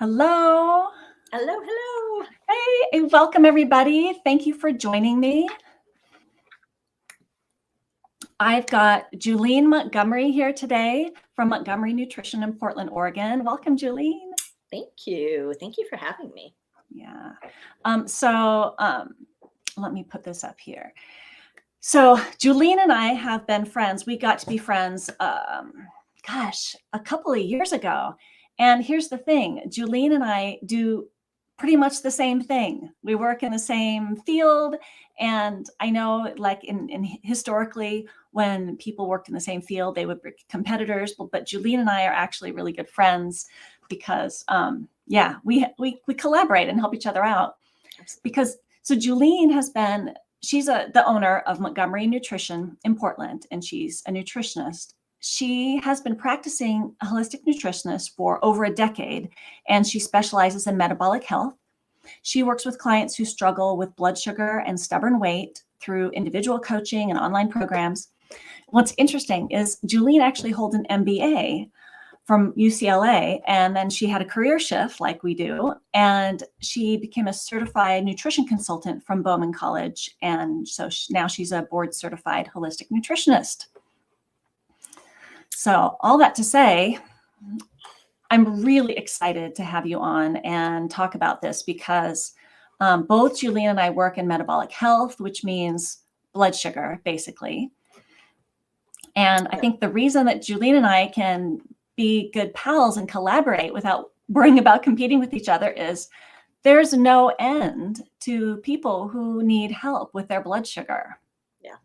Hello. Hello, hello. Hey, and welcome everybody. Thank you for joining me. I've got Julene Montgomery here today from Montgomery Nutrition in Portland, Oregon. Welcome, Julene. Thank you. Thank you for having me. Yeah. Let me put this up here. So Julene and I have been friends. We got to be friends, a couple of years ago. And here's the thing, Julene and I do pretty much the same thing. We work in the same field. And I know like in historically, when people worked in the same field, they would be competitors. But Julene and I are actually really good friends because, we collaborate and help each other out. Because so Julene she's the owner of Montgomery Nutrition in Portland, and she's a nutritionist. She has been practicing a holistic nutritionist for over a decade, and she specializes in metabolic health. She works with clients who struggle with blood sugar and stubborn weight through individual coaching and online programs. What's interesting is Julene actually holds an MBA from UCLA, and then she had a career shift like we do, and she became a certified nutrition consultant from Bowman College, and so now she's a board certified holistic nutritionist. So all that to say, I'm really excited to have you on and talk about this because both Julene and I work in metabolic health, which means blood sugar, basically. And I think the reason that Julene and I can be good pals and collaborate without worrying about competing with each other is there's no end to people who need help with their blood sugar. Yeah,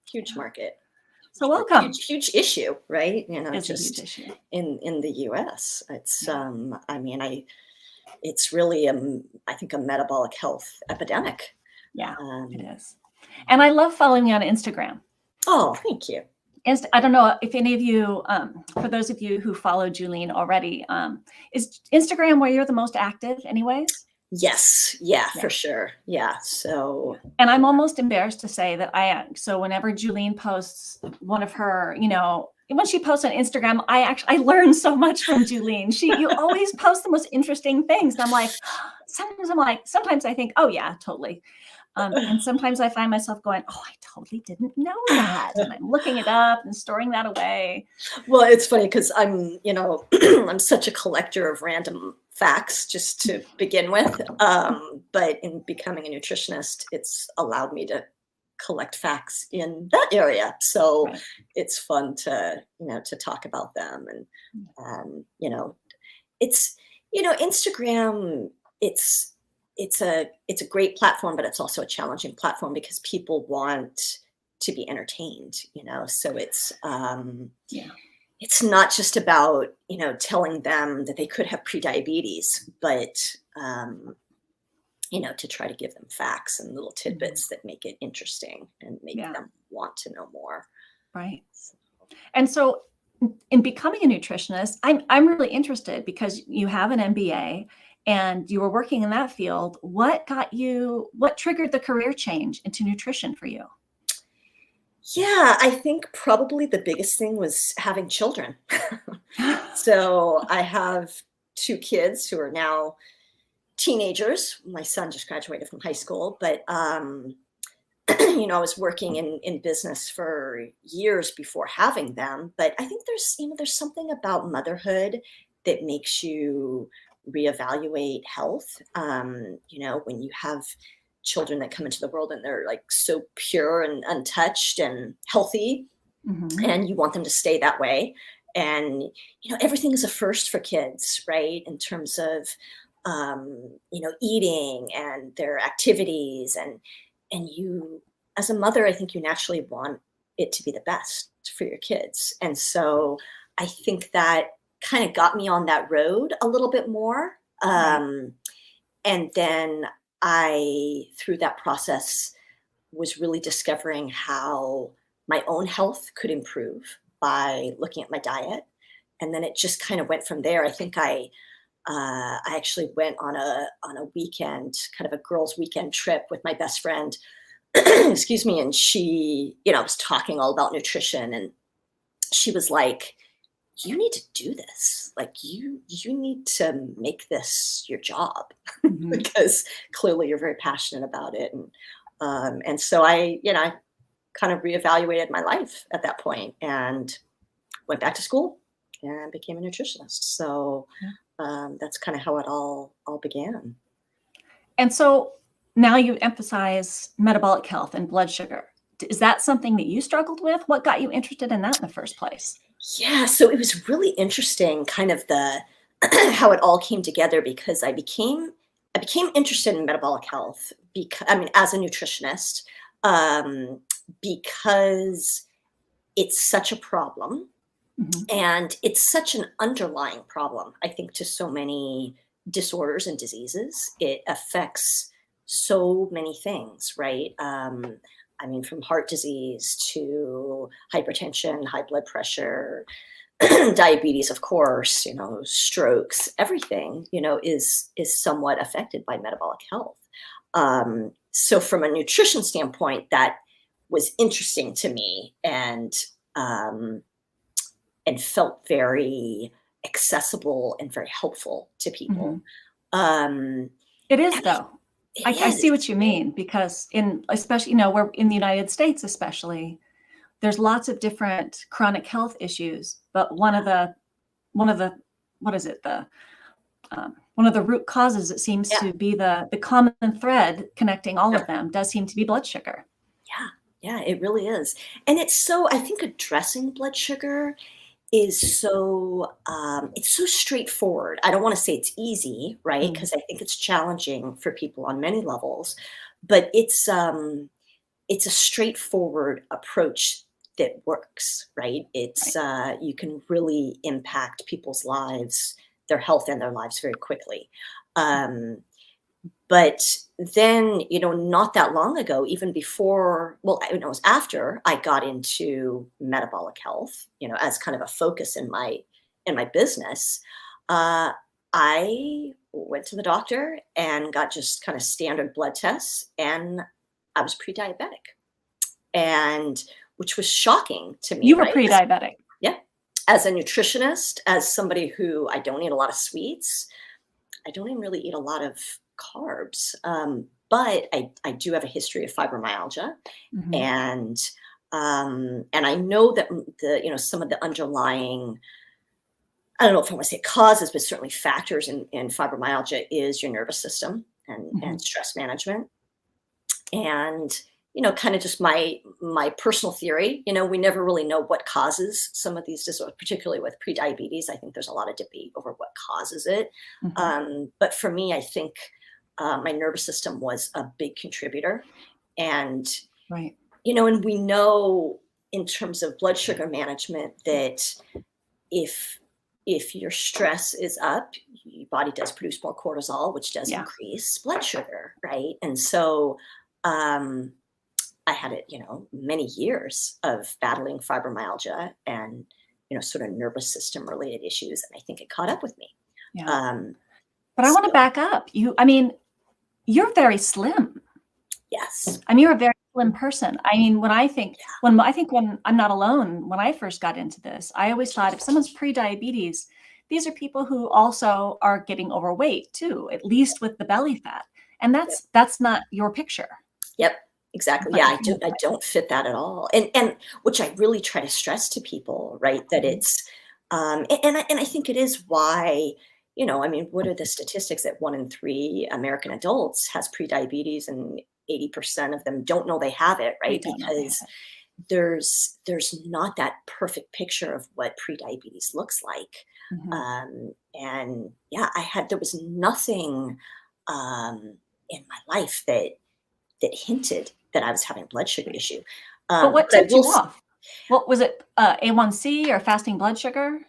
huge market. So welcome. Huge issue, right? It's just a huge issue. in the U.S. It's it's really I think a metabolic health epidemic. Yeah, it is. And I love following you on Instagram. Oh, thank you. I don't know if any of you, for those of you who follow Julene already, is Instagram where you're the most active anyways? Yes. Yeah, for sure. Yeah. So. And I'm almost embarrassed to say that so whenever Julene posts one of her, when she posts on Instagram, I learn so much from Julene. You always post the most interesting things. And sometimes I think, oh yeah, totally. And sometimes I find myself going, oh, I totally didn't know that. And I'm looking it up and storing that away. Well, it's funny because I'm I'm such a collector of random facts just to begin with. But in becoming a nutritionist, it's allowed me to collect facts in that area. So it's fun to talk about them. And, it's, Instagram, it's a great platform, but it's also a challenging platform because people want to be entertained, so it's not just about, telling them that they could have prediabetes, but, to try to give them facts and little tidbits that make it interesting and make them want to know more. Right. And so in becoming a nutritionist, I'm really interested because you have an MBA and you were working in that field. What triggered the career change into nutrition for you? Yeah, I think probably the biggest thing was having children. So I have 2 kids who are now teenagers. My son just graduated from high school, but I was working in business for years before having them. But I think there's something about motherhood that makes you reevaluate health. When you have children that come into the world and they're like so pure and untouched and healthy, and you want them to stay that way. And, everything is a first for kids, right? In terms of, eating and their activities and you, as a mother, I think you naturally want it to be the best for your kids. And so I think that kind of got me on that road a little bit more. And then through that process, was really discovering how my own health could improve by looking at my diet. And then it just kind of went from there. I think I actually went on a weekend, kind of a girls' weekend trip with my best friend, excuse me. And she, was talking all about nutrition, and she was like, you need to do this. Like you need to make this your job Mhm. because clearly you're very passionate about it. And so I kind of reevaluated my life at that point and went back to school and became a nutritionist. So Yeah. that's kind of how it all began. And so now you emphasize metabolic health and blood sugar. Is that something that you struggled with? What got you interested in that in the first place? Yeah, so it was really interesting, kind of the how it all came together because I became interested in metabolic health because I mean as a nutritionist um, because it's such a problem Mhm. and it's such an underlying problem. I think to so many disorders and diseases, it affects so many things, right? I mean, from heart disease to hypertension, high blood pressure, diabetes, of course, strokes, everything, is somewhat affected by metabolic health. So from a nutrition standpoint, that was interesting to me um, and felt very accessible and very helpful to people. Mhm. Um, It is and though. I it see what is. you mean because especially, we're in the United States, especially, there's lots of different chronic health issues, but one of the what is it? One of the root causes that seems Yeah, to be the common thread connecting all of them does seem to be blood sugar. yeah, yeah, it really is. And I think addressing blood sugar is it's so straightforward. I don't want to say it's easy, right? Mm, Because I think it's challenging for people on many levels, but it's a straightforward approach that works, right? right. You can really impact people's lives, their health and their lives very quickly. Um, but then, not that long ago, even before, well, it was after I got into metabolic health, as kind of a focus in my business, uh, I went to the doctor and got just kind of standard blood tests, and I was pre-diabetic, and which was shocking to me, You were right? pre-diabetic. Yeah, as a nutritionist, as somebody who I don't eat a lot of sweets, I don't even really eat a lot of carbs, but I do have a history of fibromyalgia, Mhm. and I know that some of the underlying, I don't know if I want to say causes, but certainly factors in fibromyalgia is your nervous system and Mhm. stress management, and kind of just my personal theory. We never really know what causes some of these disorders, particularly with prediabetes. I think there's a lot of debate over what causes it, Mhm. but for me, I think my nervous system was a big contributor, and Right. and we know in terms of blood sugar management that if your stress is up, your body does produce more cortisol, which does Yeah. increase blood sugar, right? And so um, I had it, many years of battling fibromyalgia and sort of nervous system related issues, and I think it caught up with me. Yeah. Um, But I so want to back up. You're very slim. yes, I mean, you're a very slim person. I mean, when I'm not alone, when I first got into this, I always thought if someone's pre-diabetes, these are people who also are getting overweight too, at least with the belly fat. And yep, that's not your picture. yep, exactly. It's not Yeah, your I phenotype. don't fit that at all, and which I really try to stress to people, right? That Mhm. it's and I think it is why. I mean, what are the statistics that 1 in 3 American adults has prediabetes and 80% of them don't know they have it, They right? don't know they have Because it. there's not that perfect picture of what prediabetes looks like. Mhm. And yeah, there was nothing in my life that hinted that I was having a blood sugar Right. issue. But what But I tipped will you off? What was it, A1C or fasting blood sugar?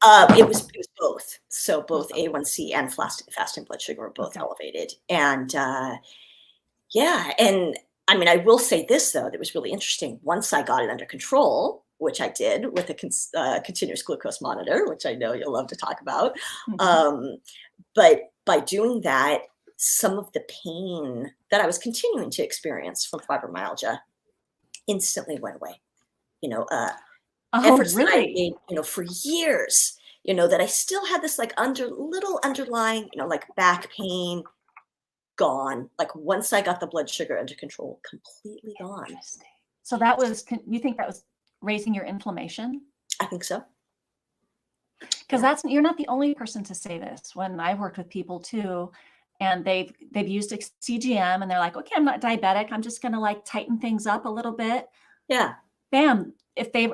it was both. So It was both both. A1C and fasting blood sugar were both Okay. elevated. And yeah, and I mean, I will say this though, that was really interesting. Once I got it under control, which I did with a continuous glucose monitor, which I know you'll love to talk about. Mhm. Um, but by doing that, some of the pain that I was continuing to experience from fibromyalgia instantly went away. You know, uh, Oh, efforts that I really? made, for years, that I still had this like little underlying, like back pain, gone. Like once I got the blood sugar under control, completely gone. Interesting. So that was, you think that was raising your inflammation? I think so. Because Yeah. that's, you're not the only person to say this. When I worked with people too, and they've used CGM and they're like, okay, I'm not diabetic. I'm just gonna like tighten things up a little bit. Yeah. Bam. If they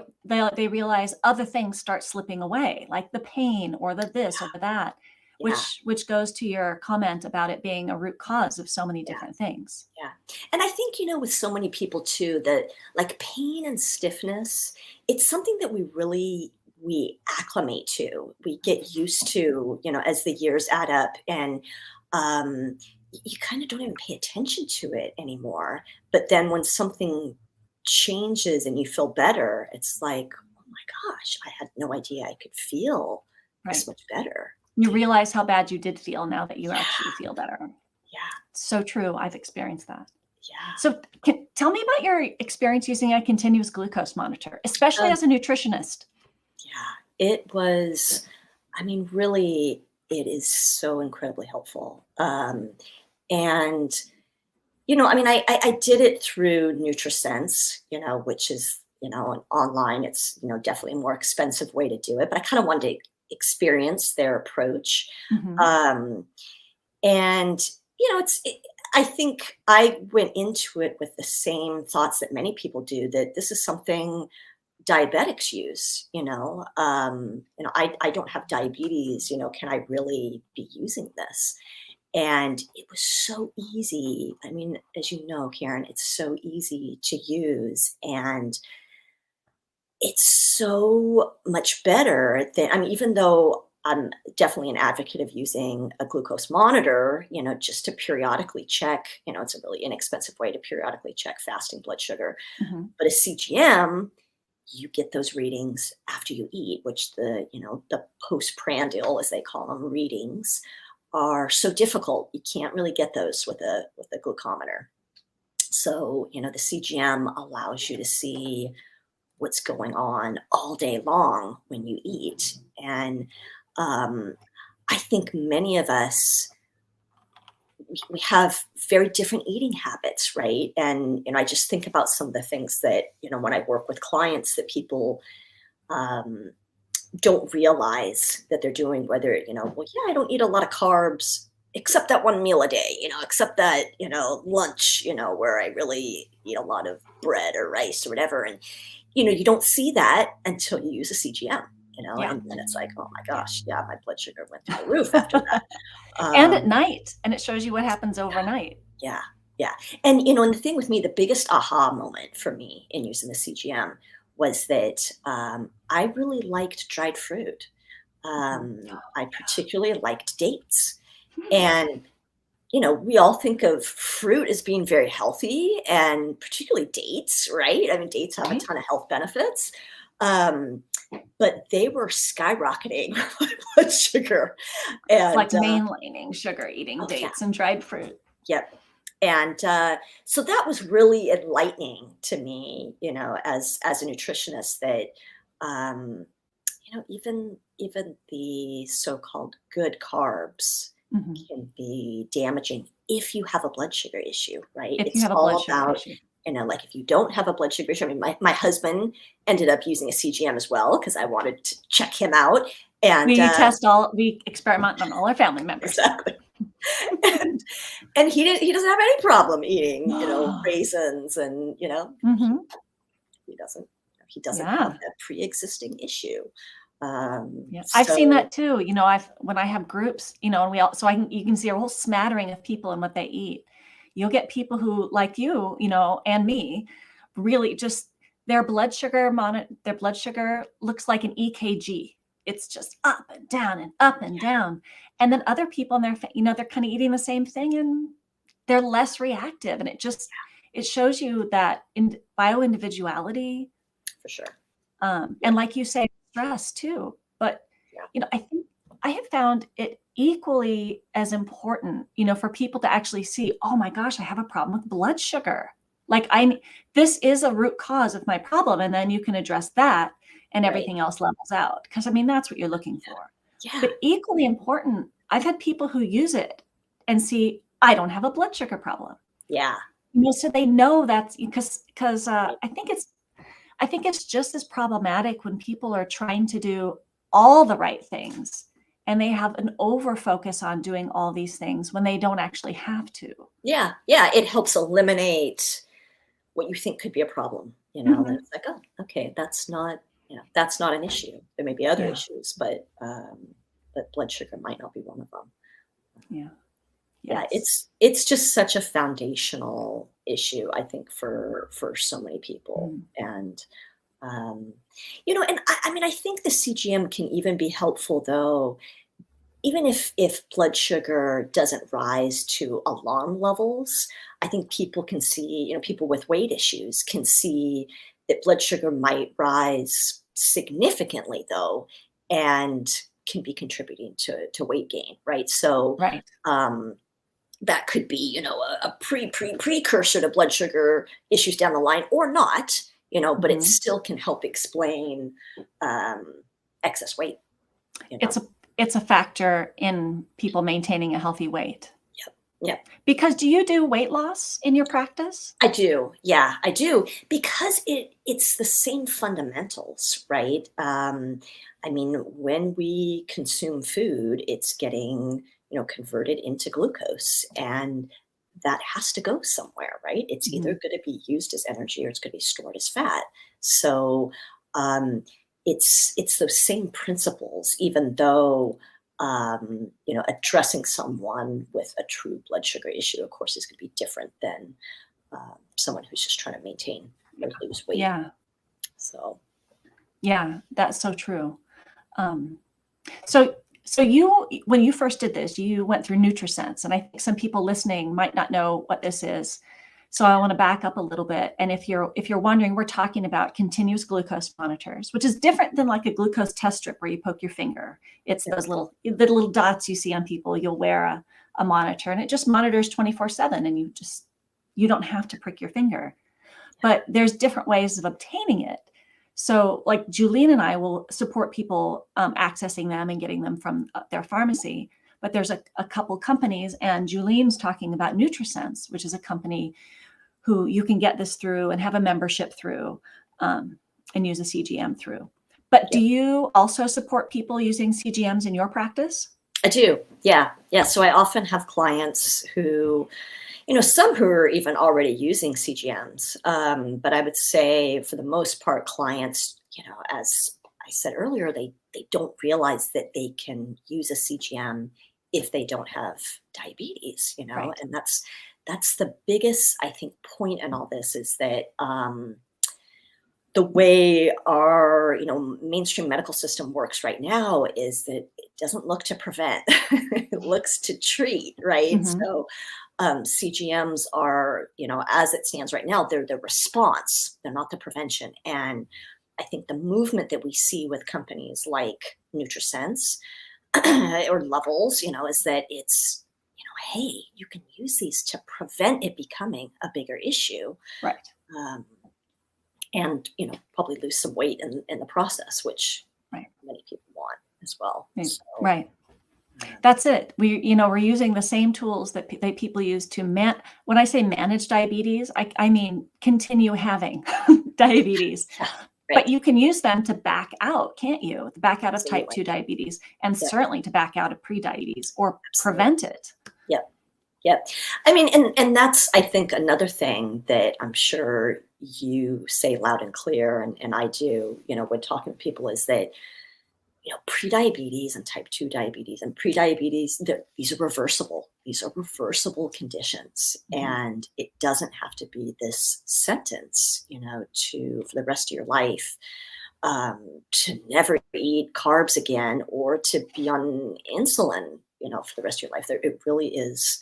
realize other things start slipping away, like the pain or the this or the that, Yeah. which goes to your comment about it being a root cause of so many Yeah. different things. Yeah. And I think, with so many people too, that like pain and stiffness, it's something that we acclimate to. We get used to, as the years add up, and you kind of don't even pay attention to it anymore. But then when something changes and you feel better, it's like, oh my gosh, I had no idea I could feel this Right. much better. You realize how bad you did feel now that you actually Yeah. feel better. Yeah. So true. I've experienced that. Yeah. So tell me about your experience using a continuous glucose monitor, especially Um, as a nutritionist. Yeah, it was, I mean, really, it is so incredibly helpful. And, I mean, I did it through NutriSense, which is, online. It's, definitely a more expensive way to do it, but I kind of wanted to experience their approach. Mhm. Um, and, I think I went into it with the same thoughts that many people do, that this is something diabetics use. I don't have diabetes. Can I really be using this? And it was so easy. I mean, as you know, Karen, it's so easy to use, and it's so much better than, I mean, even though I'm definitely an advocate of using a glucose monitor, just to periodically check. It's a really inexpensive way to periodically check fasting blood sugar. Mhm. But a CGM, you get those readings after you eat, which the postprandial, as they call them, readings are so difficult. You can't really get those with a glucometer. So, the CGM allows you to see what's going on all day long when you eat. And um, I think many of us, we have very different eating habits, right? And I just think about some of the things that, when I work with clients, that people um, don't realize that they're doing, whether, well, yeah, I don't eat a lot of carbs except that one meal a day, except that, lunch, where I really eat a lot of bread or rice or whatever. And, you don't see that until you use a CGM, Yeah. and then it's like, oh my gosh, yeah, my blood sugar went through the roof after that. And at night, and it shows you what happens overnight. Yeah, yeah. And and the thing with me, the biggest aha moment for me in using the CGM was that I really liked dried fruit. Mhm. I particularly liked dates. Hmm. And we all think of fruit as being very healthy, and particularly dates, right? I mean, dates have a Right? ton of health benefits. Um, but they were skyrocketing my blood sugar. It's And like mainlining sugar, eating oh yeah, dates and dried fruit. yep. And so that was really enlightening to me, as a nutritionist, that um, even the so-called good carbs Mhm. can be damaging if you have a blood sugar issue, right? If you It's have a blood all sugar about, issue. like if you don't have a blood sugar issue. I mean, my husband ended up using a CGM as well because I wanted to check him out. And We experiment on all our family members. exactly. and, and he doesn't have any problem eating, raisins, and Mhm. he doesn't he doesn't have Yeah. that pre-existing issue. Yeah, I've seen So that too. I've when I have groups, and we all, so you can see a whole smattering of people and what they eat. You'll get people who, like you, and me, really just their blood sugar looks like an EKG. It's just up and down and up and down. And then other people in their, they're kind of eating the same thing and they're less reactive. And it shows you that in bio individuality, for sure. and Yeah. like you say, stress too. But, Yeah. I think I have found it equally as important, for people to actually see, oh my gosh, I have a problem with blood sugar. Like this is a root cause of my problem. And then you can address that and Right. everything else levels out. Because I mean, that's what you're looking for. Yeah. But equally important, I've had people who use it and see, I don't have a blood sugar problem. Yeah. So they know that's because Right. I think it's just as problematic when people are trying to do all the right things and they have an over focus on doing all these things when they don't actually have to. Yeah. Yeah. It helps eliminate what you think could be a problem, then Mhm. it's like, oh, okay, that's not an issue. There may be other Yeah, issues, but blood sugar might not be one of them. yeah, Yeah, yes. it's just such a foundational issue, I think, for so many people. Mm, And and I mean, I think the CGM can even be helpful though, even if blood sugar doesn't rise to alarm levels. I think people can see, people with weight issues can see that blood sugar might rise significantly though, and can be contributing to weight gain, right? So right. um, that could be, a precursor to blood sugar issues down the line, or not, but it Mhm. still can help explain um, excess weight, you It's know. a factor in people maintaining a healthy weight. Yep. Yep. Because do you do weight loss in your practice? I do. Yeah, I do, because it's the same fundamentals, right? I mean, when we consume food, it's getting, converted into glucose, and that has to go somewhere, right? It's either Mhm. going to be used as energy or it's going to be stored as fat. So um, it's those same principles, even though addressing someone with a true blood sugar issue, of course, is going to be different than someone who's just trying to maintain or lose weight. Yeah. So Yeah, that's so true. Um, so you when you first did this, you went through NutriSense, and I think some people listening might not know what this is. So I want to back up a little bit. And if you're wondering, we're talking about continuous glucose monitors, which is different than like a glucose test strip where you poke your finger. It's yeah, those little dots you see on people. You'll wear a monitor and it just monitors 24/7, and you don't have to prick your finger. But there's different ways of obtaining it. So, like Julene and I will support people accessing them and getting them from their pharmacy. But there's a couple companies, and Julene's talking about NutriSense, which is a company who you can get this through and have a membership through, and use a CGM through. But yeah, do you also support people using CGMs in your practice? I do. Yeah, yeah. So I often have clients who, some who are even already using CGMs. But I would say for the most part, clients, as I said earlier, they don't realize that they can use a CGM if they don't have diabetes, Right. and that's the biggest, I think, point in all this, is that the way our mainstream medical system works right now is that it doesn't look to prevent, it looks to treat, right? Hmm. So CGMs are, as it stands right now, they're the response, they're not the prevention. And I think the movement that we see with companies like NutriSense or Levels, is that it's, hey, you can use these to prevent it becoming a bigger issue. Right. Um, and probably lose some weight in the process, which Right. many people want as well. Right. So Right. um, That's it. We're using the same tools that people use to when I say manage diabetes, I mean continue having diabetes. yeah, But right, you can use them to back out, can't you? To back out of type absolutely, 2 diabetes, and yep, certainly to back out of prediabetes or absolutely, prevent it. yep, yep. I mean, and that's, I think, another thing that I'm sure you say loud and clear, and I do, when talking to people, is that prediabetes and type 2 diabetes and prediabetes, these are reversible. These are reversible conditions. Mhm. And it doesn't have to be this sentence, for the rest of your life, to never eat carbs again or to be on insulin, for the rest of your life. It really is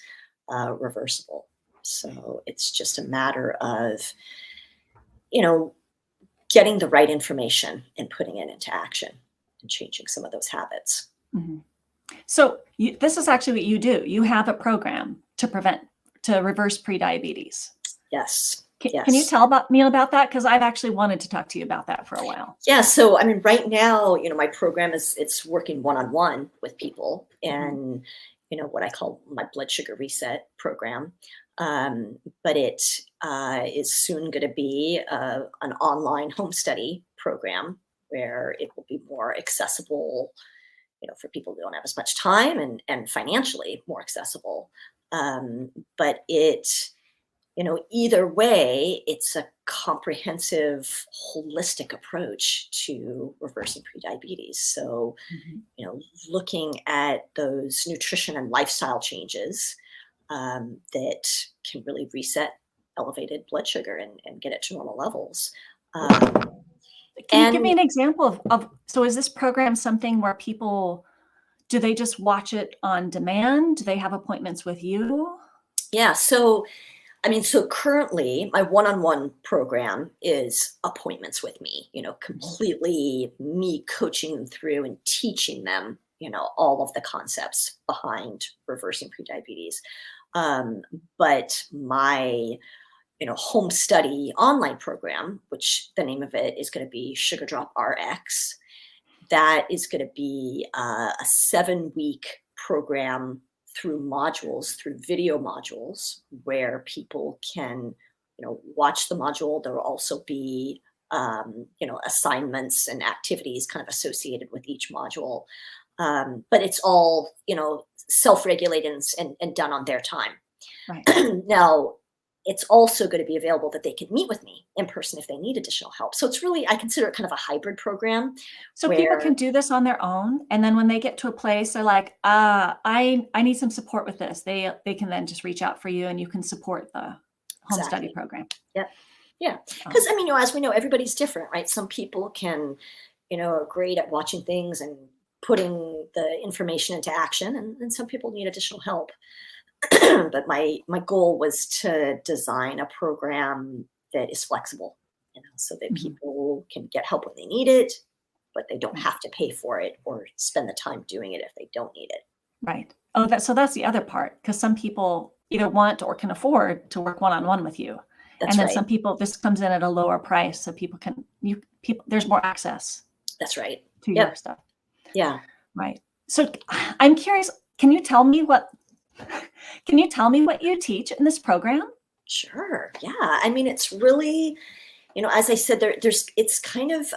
reversible. So it's just a matter of, you know, getting the right information and putting it into action and changing some of those habits. Mhm. So this is actually what you do. You have a program to reverse prediabetes. Yes. Can you Yes. tell me about that? Because I've actually wanted to talk to you about that for a while. Yeah, so I mean, right now, my program it's working one-on-one with people, Mhm. and what I call my blood sugar reset program. But it is soon going to be an online home study program where it will be more accessible, for people who don't have as much time, and financially more accessible. But either way, it's a comprehensive, holistic approach to reversing prediabetes. So, Mhm. looking at those nutrition and lifestyle changes that can really reset elevated blood sugar and get it to normal levels. Um, Can you give me and an example of so is this program something where people do they just watch it on demand? Do they have appointments with you? yeah, so I mean, so currently my one-on-one program is appointments with me, Mhm. completely me coaching them through and teaching them, all of the concepts behind reversing prediabetes. Um, but my, home study online program, which the name of it is going to be Sugar Drop RX, that is going to be a 7-week program through video modules where people can, watch the module. There will also be, assignments and activities kind of associated with each module. But it's all, self-regulated and done on their time. Right. Now, it's also going to be available that they can meet with me in person if they need additional help. So it's really, I consider it kind of a hybrid program So people where can do this on their own, and then when they get to a place, they're like, I need some support with this." They can then just reach out for you, and you can support the home study exactly. program. Yep. Yeah. Oh, Because I mean, as we know, everybody's different, right? Some people can, are great at watching things and putting the information into action, and some people need additional help. But my goal was to design a program that is flexible, so that mhm, people can get help when they need it, but they don't right, have to pay for it or spend the time doing it if they don't need it. right. Oh, that's the other part, because some people either want or can afford to work one-on-one with you, and That's then right. some people this comes in at a lower price, so people there's more access That's right. to your Yep. stuff. Yeah. Right. So I'm curious, can you tell me what can you tell me what you teach in this program? Sure. Yeah. I mean, it's really, as I said, there's it's kind of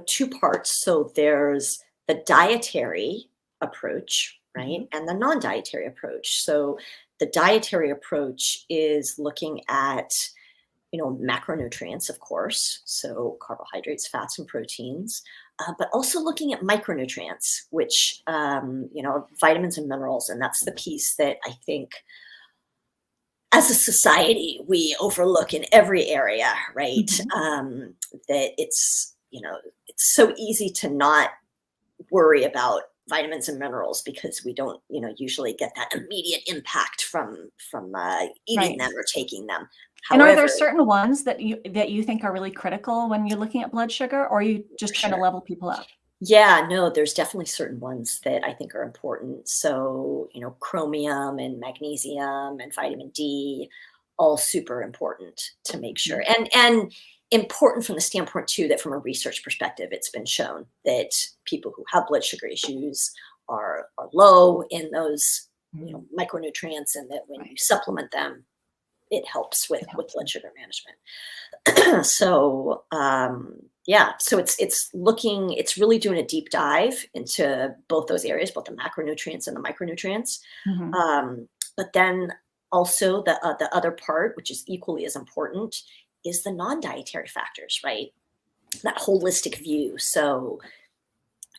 two parts. So there's the dietary approach, right, Mhm. and the non-dietary approach. So the dietary approach is looking at macronutrients, of course, so carbohydrates, fats, and proteins, but also looking at micronutrients, which vitamins and minerals, and that's the piece that I think as a society we overlook in every area, right? Mhm. That it's so easy to not worry about vitamins and minerals because we don't usually get that immediate impact from eating Right. them or taking them. And are there However, certain ones that you think are really critical when you're looking at blood sugar, or are you for just trying to sure. level people up? Yeah, no, there's definitely certain ones that I think are important. So, chromium and magnesium and vitamin D, all super important to make sure. Mhm. And important from the standpoint too that from a research perspective, it's been shown that people who have blood sugar issues are low in those, Mhm. micronutrients, and that when you Right. supplement them, it helps with It with helps blood them. sugar management. So yeah, so it's really doing a deep dive into both those areas, both the macronutrients and the micronutrients. Mhm. um, but then also the other part, which is equally as important, is the non-dietary factors, right? That holistic view. So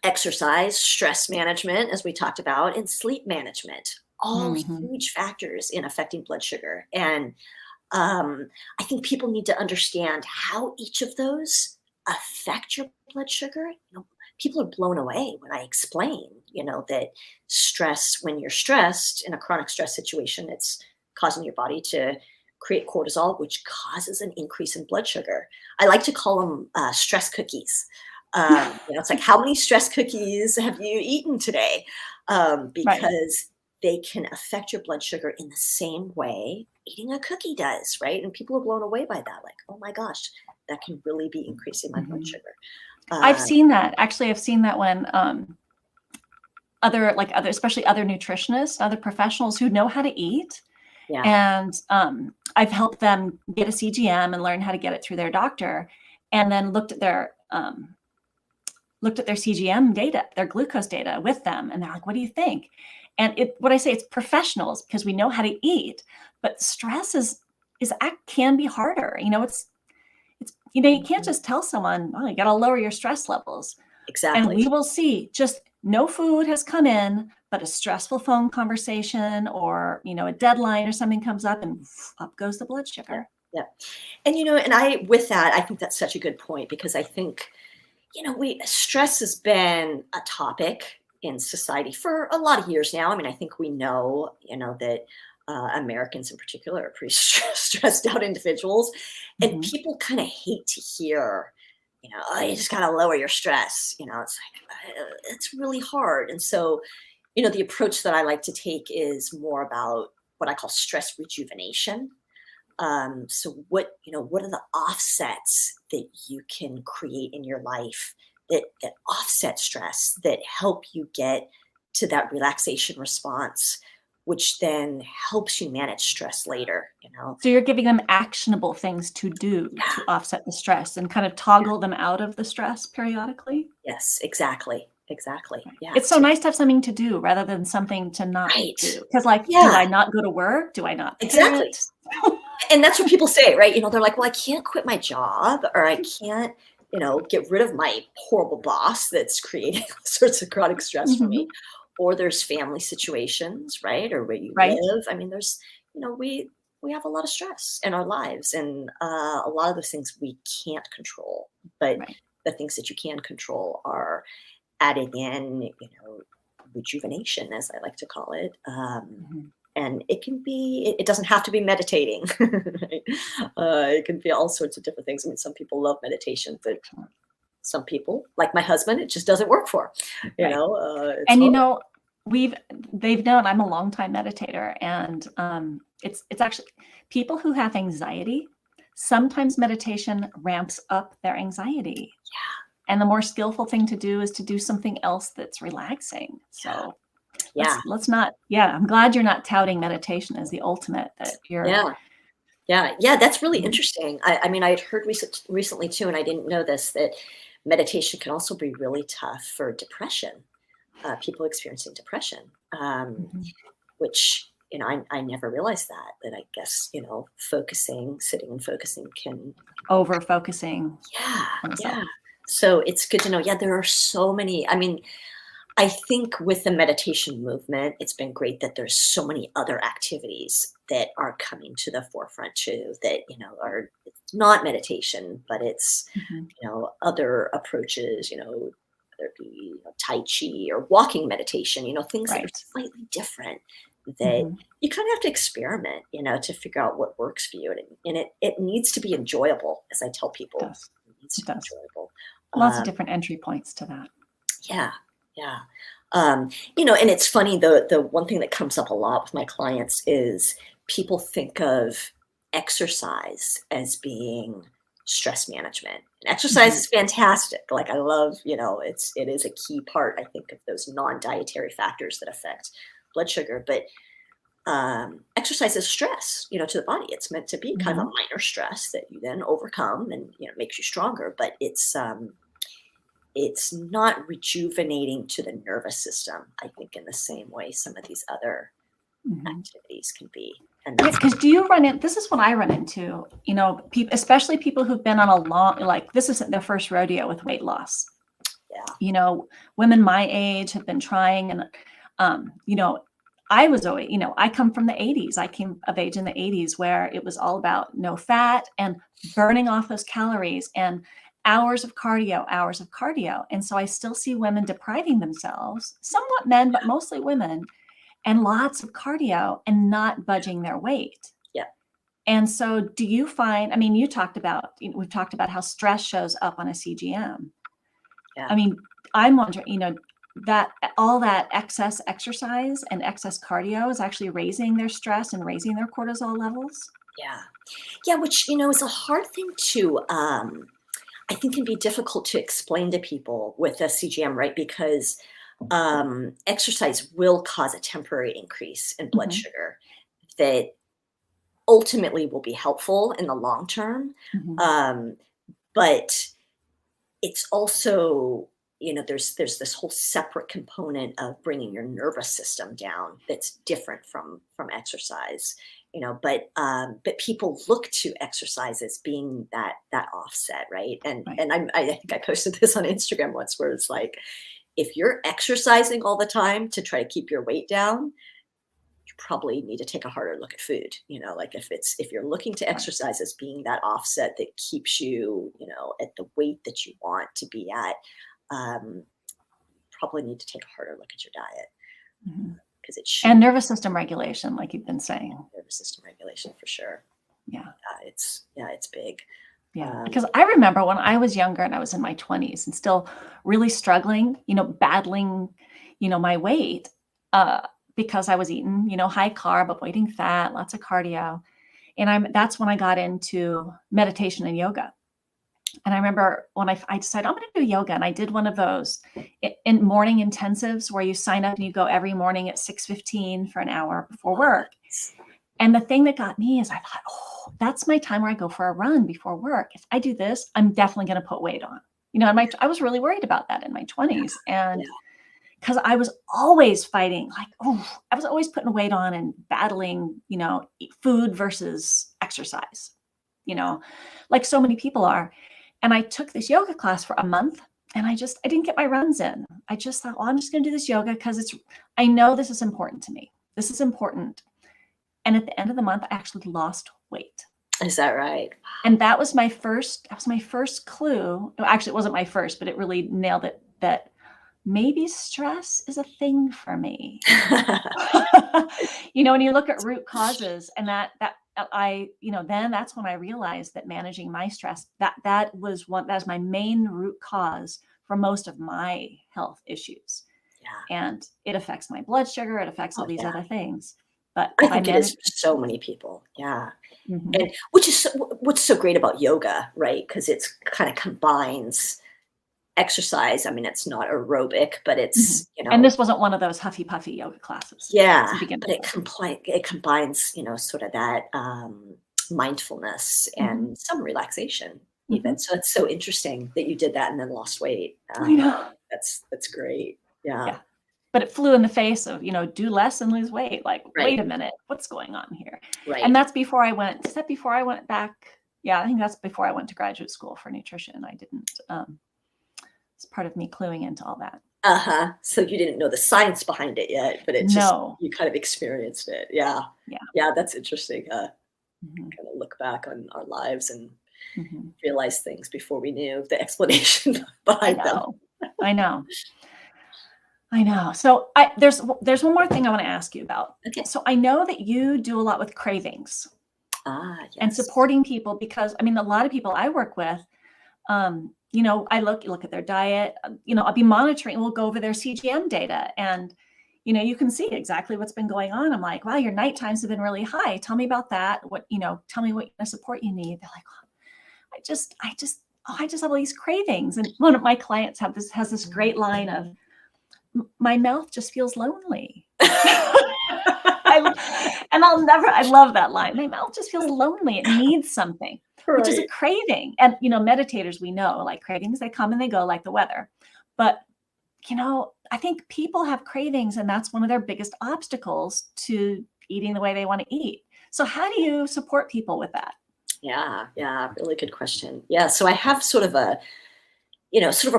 exercise, stress management, as we talked about, and sleep management, all Mhm. huge factors in affecting blood sugar. And I think people need to understand how each of those affect your blood sugar. People are blown away when I explain, that stress, when you're stressed in a chronic stress situation, it's causing your body to create cortisol, which causes an increase in blood sugar. I like to call them stress cookies. It's like, how many stress cookies have you eaten today? Right. Because they can affect your blood sugar in the same way eating a cookie does, right? And people are blown away by that. Like, oh my gosh, that can really be increasing my blood sugar. I've seen that. Actually, I've seen that when especially other nutritionists, other professionals who know how to eat. Yeah. And I've helped them get a CGM and learn how to get it through their doctor, and then looked at their CGM data, their glucose data with them. And they're like, what do you think? And what I say, it's professionals because we know how to eat, but stress can be harder. It's, you can't just tell someone, oh, you got to lower your stress levels. Exactly. And we will see just no food has come in, but a stressful phone conversation or, a deadline or something comes up and up goes the blood sugar. Yeah. And, with that, I think that's such a good point because I think, stress has been a topic in society for a lot of years now. I mean, I think we know, that Americans in particular are pretty stressed out individuals, and people kind of hate to hear, oh, you just got to lower your stress. It's like, it's really hard. And so, the approach that I like to take is more about what I call stress rejuvenation. So what are the offsets that you can create in your life that offset stress, that help you get to that relaxation response, which then helps you manage stress later, So you're giving them actionable things to do to offset the stress and kind of toggle them out of the stress periodically. Yes, exactly. Yeah. It's so nice to have something to do rather than something to not do. Because do I not go to work? Do I not? Exactly. And that's what people say, right? They're like, well, I can't quit my job, or I can't, get rid of my horrible boss that's creating all sorts of chronic stress for me. Or there's family situations, right? Or where you live. I mean, there's, we have a lot of stress in our lives, and a lot of those things we can't control. But the things that you can control are adding in, rejuvenation, as I like to call it. And it doesn't have to be meditating. Right? It can be all sorts of different things. I mean, some people love meditation, but some people, like my husband, it just doesn't work for. And hard. They've known I'm a longtime meditator, and it's actually people who have anxiety. Sometimes meditation ramps up their anxiety. Yeah. And the more skillful thing to do is to do something else that's relaxing. So let's not. Yeah, I'm glad you're not touting meditation as the ultimate. That you're. Yeah. That's really interesting. I mean, I had heard recently too, and I didn't know this, that meditation can also be really tough for depression. People experiencing depression, which I never realized that I guess sitting and focusing can over focusing. Yeah. So it's good to know. Yeah, there are so many. I mean, I think with the meditation movement, it's been great that there's so many other activities that are coming to the forefront too, that, are it's not meditation, but it's, other approaches, whether it be Tai Chi or walking meditation, things that are slightly different that you kind of have to experiment, to figure out what works for you. And it needs to be enjoyable, as I tell people. It needs to be enjoyable. Lots of different entry points to that. Yeah. And it's funny, the one thing that comes up a lot with my clients is people think of exercise as being stress management. And exercise is fantastic. Like I love, it is a key part, I think, of those non-dietary factors that affect blood sugar. But exercise is stress, to the body. It's meant to be kind of a minor stress that you then overcome and, makes you stronger. But it's not rejuvenating to the nervous system, I think, in the same way some of these other activities can be. Because do you this is what I run into, especially people who've been on a long, this isn't their first rodeo with weight loss. Yeah. Women my age have been trying, and, I was always, I come from the 80s. I came of age in the 80s where it was all about no fat and burning off those calories and hours of cardio. And so I still see women depriving themselves, somewhat men, but mostly women, and lots of cardio and not budging their weight. Yeah. And so do you find, we've talked about how stress shows up on a CGM. Yeah. I'm wondering, that all that excess exercise and excess cardio is actually raising their stress and raising their cortisol levels. Yeah. Yeah, which, is a hard thing to, I think can be difficult to explain to people with a CGM, right? Because exercise will cause a temporary increase in blood Mhm, sugar that ultimately will be helpful in the long term. mhm. Um, but it's also, there's this whole separate component of bringing your nervous system down that's different from exercise. But people look to exercise as being that offset, right? And Right. and I think I posted this on Instagram once, where it's like, if you're exercising all the time to try to keep your weight down, you probably need to take a harder look at food. Like, if you're looking to Right. exercise as being that offset that keeps you, at the weight that you want to be at, um, probably need to take a harder look at your diet, Mhm. because it should And nervous system regulation, like you've been saying. nervous system regulation for sure. Yeah. It's big. Yeah. Um, Because I remember when I was younger and I was in my 20s and still really struggling, battling, my weight, uh, because I was eating, high carb, avoiding fat, lots of cardio. And that's when I got into meditation and yoga. And I remember when I decided I'm going to do yoga, and I did one of those in morning intensives where you sign up and you go every morning at 6:15 for an hour before work. And the thing that got me is I thought, oh, that's my time where I go for a run before work. If I do this, I'm definitely going to put weight on. I was really worried about that in my 20s. And yeah, because I was always fighting, like, oh, I was always putting weight on and battling, food versus exercise, you yeah, know, like so many people are. And I took this yoga class for a month, and I didn't get my runs in. I just thought, well, I'm just going to do this yoga because I know this is important to me. This is important. And at the end of the month, I actually lost weight. is that right? And that was my first clue. Actually, it wasn't my first, but it really nailed it, that maybe stress is a thing for me. When you look at root causes, and then that's when I realized that managing my stress, that's my main root cause for most of my health issues. Yeah. And it affects my blood sugar, it affects all Oh, these yeah. other things. But I if I think it is manage. for so many people. Yeah. Mhm, And which is what's so great about yoga, right? Because it's kind of combines exercise. I mean, it's not aerobic, but mhm. it's, And this wasn't one of those huffy puffy yoga classes yeah, to begin but with. it combines, sort of that mindfulness Mhm, and some relaxation mhm. even. So it's so interesting that you did that and then lost weight. I know. That's great. Yeah. Yeah. But it flew in the face of, do less and lose weight. Like, Right. wait a minute, what's going on here? And Right. that's before I went, is that before I went back? Yeah, I think that's before I went to graduate school for nutrition. I didn't, it's part of me cluing into all that. Uh-huh. So you didn't know the science behind it yet, but No. you kind of experienced it. Yeah. Yeah. Yeah, that's interesting. Mhm, Kind of look back on our lives and mhm. realize things before we knew the explanation I behind them. know. I know. I know. So there's one more thing I want to ask you about. Okay. So I know that you do a lot with cravings Ah, and yes. supporting people, because I mean, a lot of people I work with, I look at their diet, I'll be monitoring, we'll go over their CGM data, and, you can see exactly what's been going on. I'm like, wow, your night times have been really high. Tell me about that. Tell me what kind of support you need. They're like, oh, I just have all these cravings. And one of my clients has this great line of, my mouth just feels lonely. I love that line. My mouth just feels lonely. It needs something, which is a Right. craving. And, meditators, we know, like, cravings, they come and they go like the weather. But, I think people have cravings, and that's one of their biggest obstacles to eating the way they want to eat. So how do you support people with that? Yeah, yeah, really good question. Yeah, so I have sort of a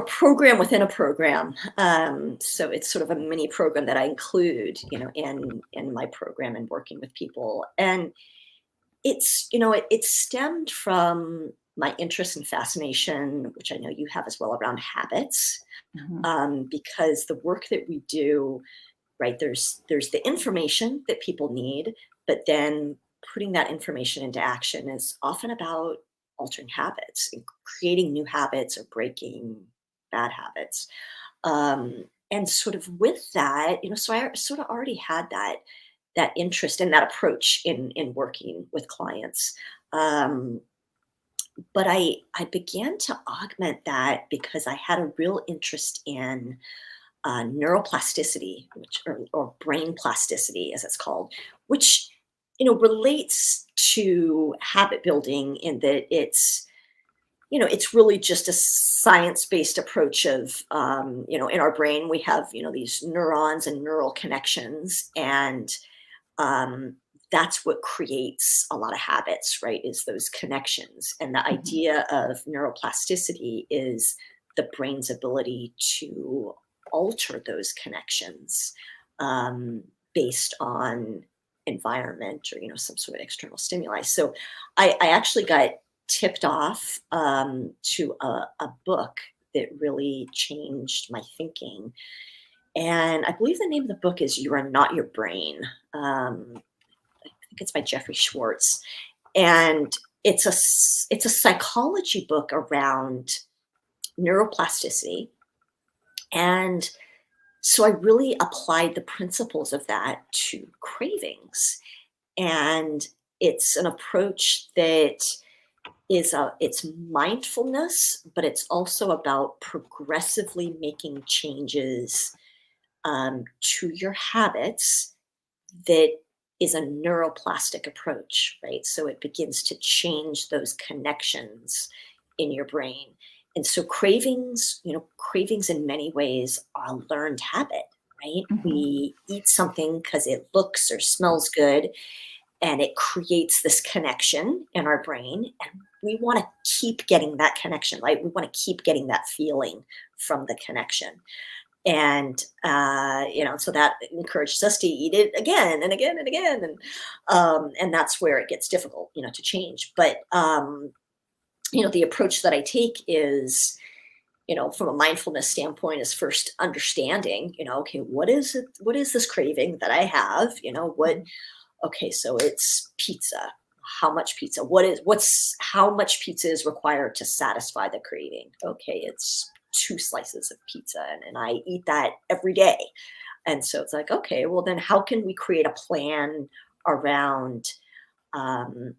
program within a program. So it's sort of a mini program that I include, in my program and working with people. And it stemmed from my interest and fascination, which I know you have as well, around habits. Mhm, Because the work that we do, right, there's the information that people need, but then putting that information into action is often about altering habits and creating new habits or breaking bad habits. Um, And sort of with that, so I sort of already had that interest and that approach in working with clients. Um, but I began to augment that because I had a real interest in neuroplasticity, or brain plasticity, as it's called, which relates to habit building in that it's really just a science-based approach of, in our brain we have these neurons and neural connections, and um, that's what creates a lot of habits, right? Is those connections, and the Mhm. idea of neuroplasticity is the brain's ability to alter those connections um, based on environment or some sort of external stimuli. So I actually got tipped off to a book that really changed my thinking, and I believe the name of the book is "You Are Not Your Brain." I think it's by Jeffrey Schwartz, and it's a psychology book around neuroplasticity. And so I really applied the principles of that to cravings. And it's an approach that it's mindfulness, but it's also about progressively making changes to your habits that is a neuroplastic approach, right? So it begins to change those connections in your brain. And so cravings in many ways are a learned habit, right? Mhm. We eat something because it looks or smells good, and it creates this connection in our brain. And we want to keep getting that connection, right? We want to keep getting that feeling from the connection. And so that encourages us to eat it again and again and again, and that's where it gets difficult, to change. But the approach that I take is, from a mindfulness standpoint, is first understanding, okay, what is this craving that I have? Mhm. Okay, so it's pizza. How much pizza? What's how much pizza is required to satisfy the craving? Okay, it's 2 slices of pizza, and I eat that every day. And so it's like, okay, well then how can we create a plan around um,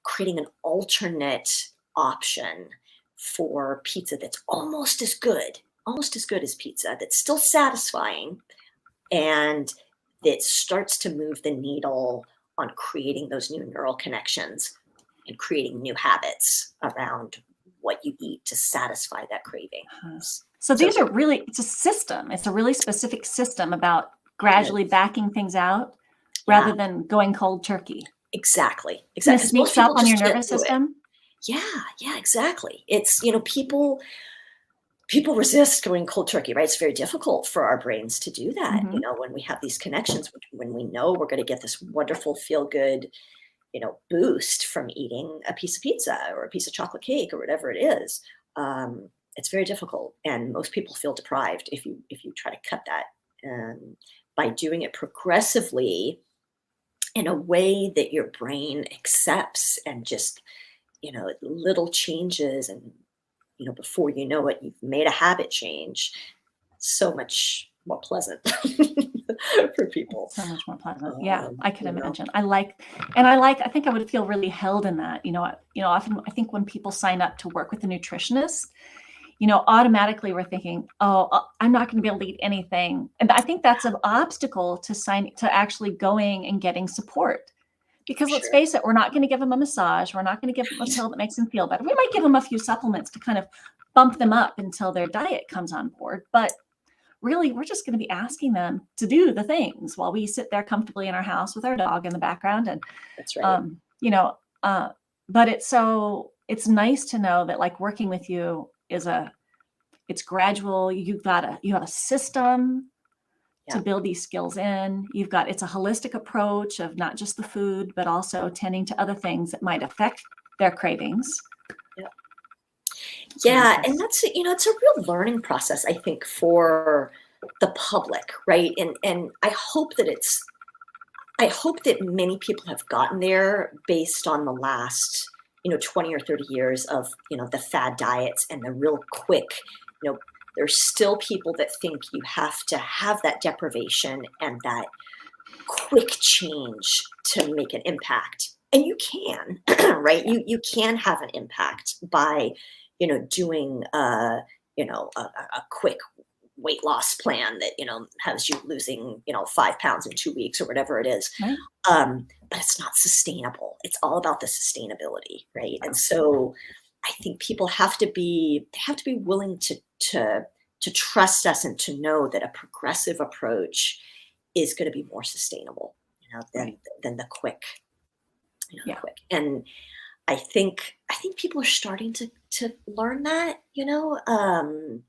creating an alternate option for pizza that's almost as good as pizza, that's still satisfying, and that starts to move the needle on creating those new neural connections and creating new habits around what you eat to satisfy that craving. Huh. So So these are really, it's a system. It's a really specific system about it gradually is. backing things out Yeah, rather than going cold turkey. exactly. Kind Exactly. of Because most sneaks up people on your just can't nervous do it. system. Yeah, yeah, exactly. It's, people resist going cold turkey, right? It's very difficult for our brains to do that, Mhm. when we have these connections, when we know we're going to get this wonderful feel good, boost from eating a piece of pizza or a piece of chocolate cake or whatever it is. It's very difficult, and most people feel deprived if you try to cut that. Um, by doing it progressively in a way that your brain accepts, and just little changes, and before you know it, you've made a habit change. So much more pleasant for people. It's so much more pleasant. Yeah, I could You know, imagine. I think I would feel really held in that. Often I think when people sign up to work with a nutritionist, automatically we're thinking, oh, I'm not going to be able to eat anything. And I think that's an obstacle to actually going and getting support. for Because let's sure. face it, we're not going to give them a massage. We're not going to give them a Right. pill that makes them feel better. We might give them a few supplements to kind of bump them up until their diet comes on board. But really, we're just going to be asking them to do the things while we sit there comfortably in our house with our dog in the background. And, That's right. um, you know, uh, but it's nice to know that like working with you it's gradual. You have a system to Yeah. build these skills in. It's a holistic approach of not just the food, but also tending to other things that might affect their cravings. Yeah. I think Yeah, and that's it's a real learning process, I think, for the public, right? And I hope that many people have gotten there based on the last 20 or 30 years of the fad diets and the real quick, you know there's still people that think you have to have that deprivation and that quick change to make an impact. And you can, right? Yeah. You can have an impact by, doing a quick weight loss plan that, has you losing, 5 pounds in 2 weeks or whatever it is. Right. But it's not sustainable. It's all about the sustainability, right? And so I think people they have to be willing to trust us and to know that a progressive approach is going to be more sustainable, than Right. than the quick, Yeah. And I think people are starting to learn that, Mhm.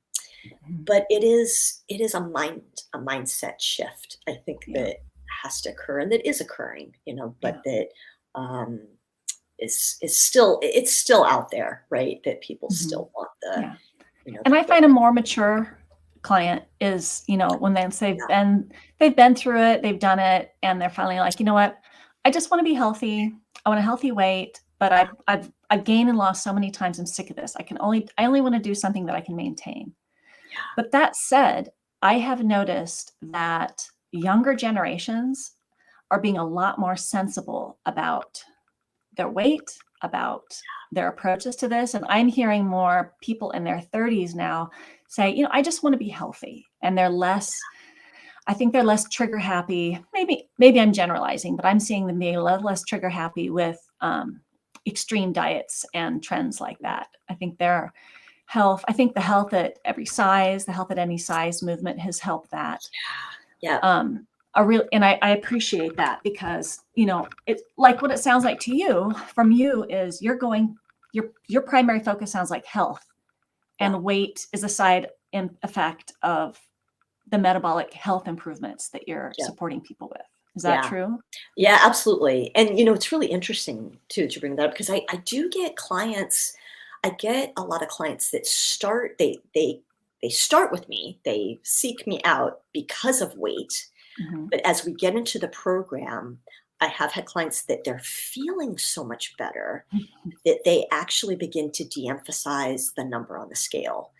but it is a mindset shift. I think Yeah. that has to occur and that is occurring, Yeah. but that um, is still it's still out there, right? That people Mhm. still want the Yeah. the And I quick. find a more mature client is, when Yeah, they've been through it, they've done it, and they're finally like, you know what? I just want to be healthy. I want a healthy weight, but I've gained and lost so many times. I'm sick of this. I only want to do something that I can maintain. yeah, But that said, I have noticed that younger generations are being a lot more sensible about their weight, about their approaches to this. And I'm hearing more people in their 30s now say, I just want to be healthy. And I think they're less trigger happy. Maybe I'm generalizing, but I'm seeing them being a lot less trigger happy with extreme diets and trends like that. I think the health at every size, the health at any size movement has helped that. yeah, And I appreciate that because it's like what it sounds like to you from you is your primary focus sounds like health, yeah, and weight is a side effect of the metabolic health improvements that you're yeah, supporting people with. Is that yeah. true? Yeah, absolutely. And it's really interesting too to bring that up because I do get clients. I get a lot of clients that they start with me. They seek me out because of weight. Hmm. But as we get into the program, I have had clients that they're feeling so much better that they actually begin to de-emphasize the number on the scale.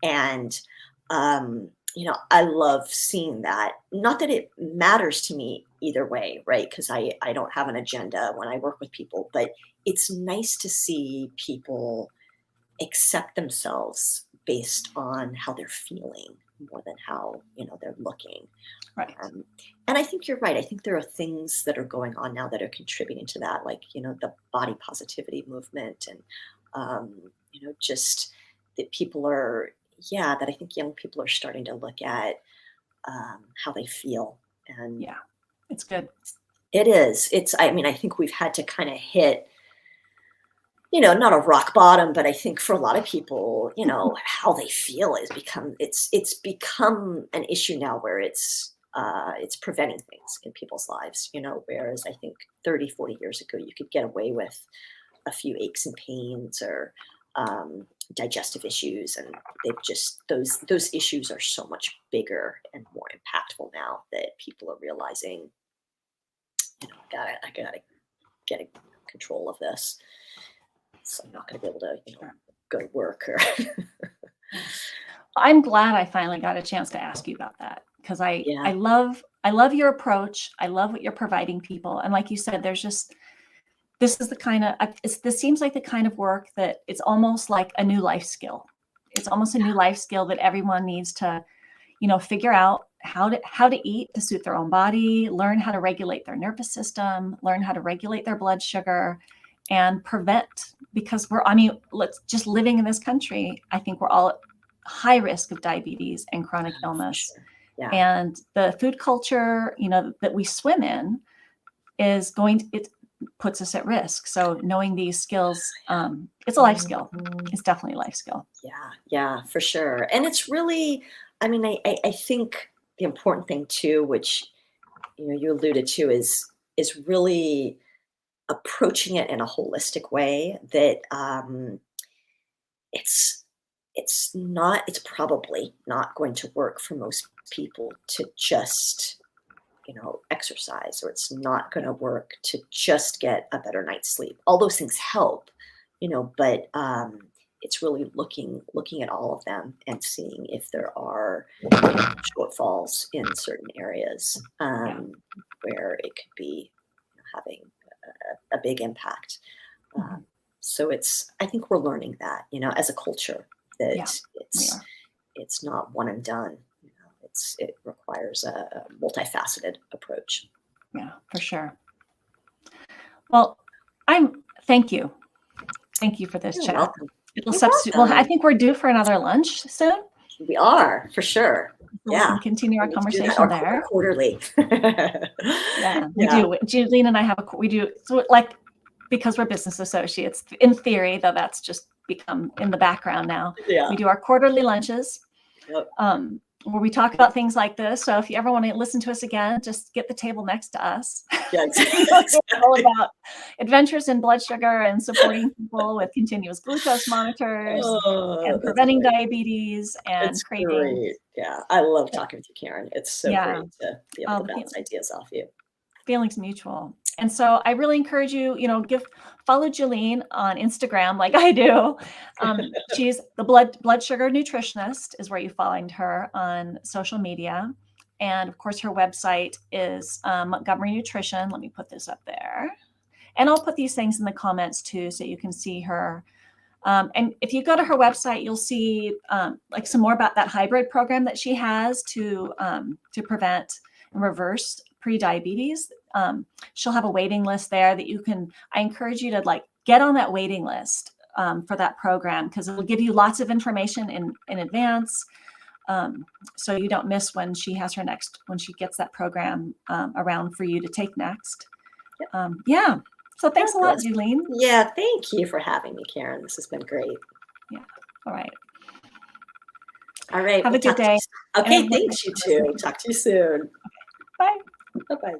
And I love seeing that. Not that it matters to me either way, right? Because I don't have an agenda when I work with people, but it's nice to see people accept themselves based on how they're feeling more than how they're looking. Right. um, and I think you're right. I think there are things that are going on now that are contributing to that, like, the body positivity movement and, just that people are, yeah, that I think young people are starting to look at how they feel. And Yeah. It's good. I mean, I think we've had to kind of hit, not a rock bottom, but I think for a lot of people, how they feel it's become an issue now where it's preventing things in people's lives, whereas I think 30, 40 years ago, you could get away with a few aches and pains or digestive issues. And those issues are so much bigger and more impactful now that people are realizing, I gotta get a control of this. So I'm not going to be able to, Sure. go to work or. Yeah. I'm glad I finally got a chance to ask you about that because I Yeah, I love I love your approach. I love what you're providing people. And like you said, this is the kind of this seems like the kind of work that it's almost like a new life skill. It's almost a new life skill that everyone needs to, figure out how to eat to suit their own body, learn how to regulate their nervous system, learn how to regulate their blood sugar and prevent because let's just living in this country, I think we're all at high risk of diabetes and chronic for illness. sure. Yeah, And the food culture, that we swim in it puts us at risk. So knowing these skills, it's a life skill. It's definitely a life skill. yeah, yeah, for sure. And it's really, I mean, I think the important thing too, which you alluded to, is really approaching it in a holistic way. That it's it's probably not going to work for most people to just exercise, or it's not going Yeah. to work to just get a better night's sleep. All those things help, but it's really looking at all of them and seeing if there are shortfalls in certain areas where it could be having a big impact. So I think we're learning that, as a culture, that it's not one and done. It requires a multifaceted approach. Yeah, for sure. Well, thank you. Thank you for this chat. Welcome. It'll substitute. Well, I think we're due for another lunch soon. We are, for sure. We can continue our conversation there. Quarterly. We do. Julene and I we do. So because we're business associates, in theory, though that's just become in the background now. We do our quarterly lunches. Where we talk about things like this. So if you ever want to listen to us again, just get the table next to us. Yeah, exactly. All about adventures in blood sugar and supporting people with continuous glucose monitors and preventing diabetes and cravings. Great. Yeah, I love talking with you, Karen. It's so great to be able to bounce ideas off you. Feelings mutual. And so I really encourage you, follow Julene on Instagram like I do. She's the blood sugar nutritionist is where you find her on social media. And of course, her website is Montgomery Nutrition. Let me put this up there. And I'll put these things in the comments too, so you can see her. And if you go to her website, you'll see some more about that hybrid program that she has to prevent and reverse pre-diabetes. She'll have a waiting list there that I encourage you to get on that waiting list for that program, because it will give you lots of information in advance. So you don't miss when she gets that program around for you to take next. So thanks a lot, Julene. Yeah, thank you for having me, Karen. This has been great. Yeah. All right. Have a good day. Okay, thanks, you too. Talk to you soon. Bye. Bye-bye.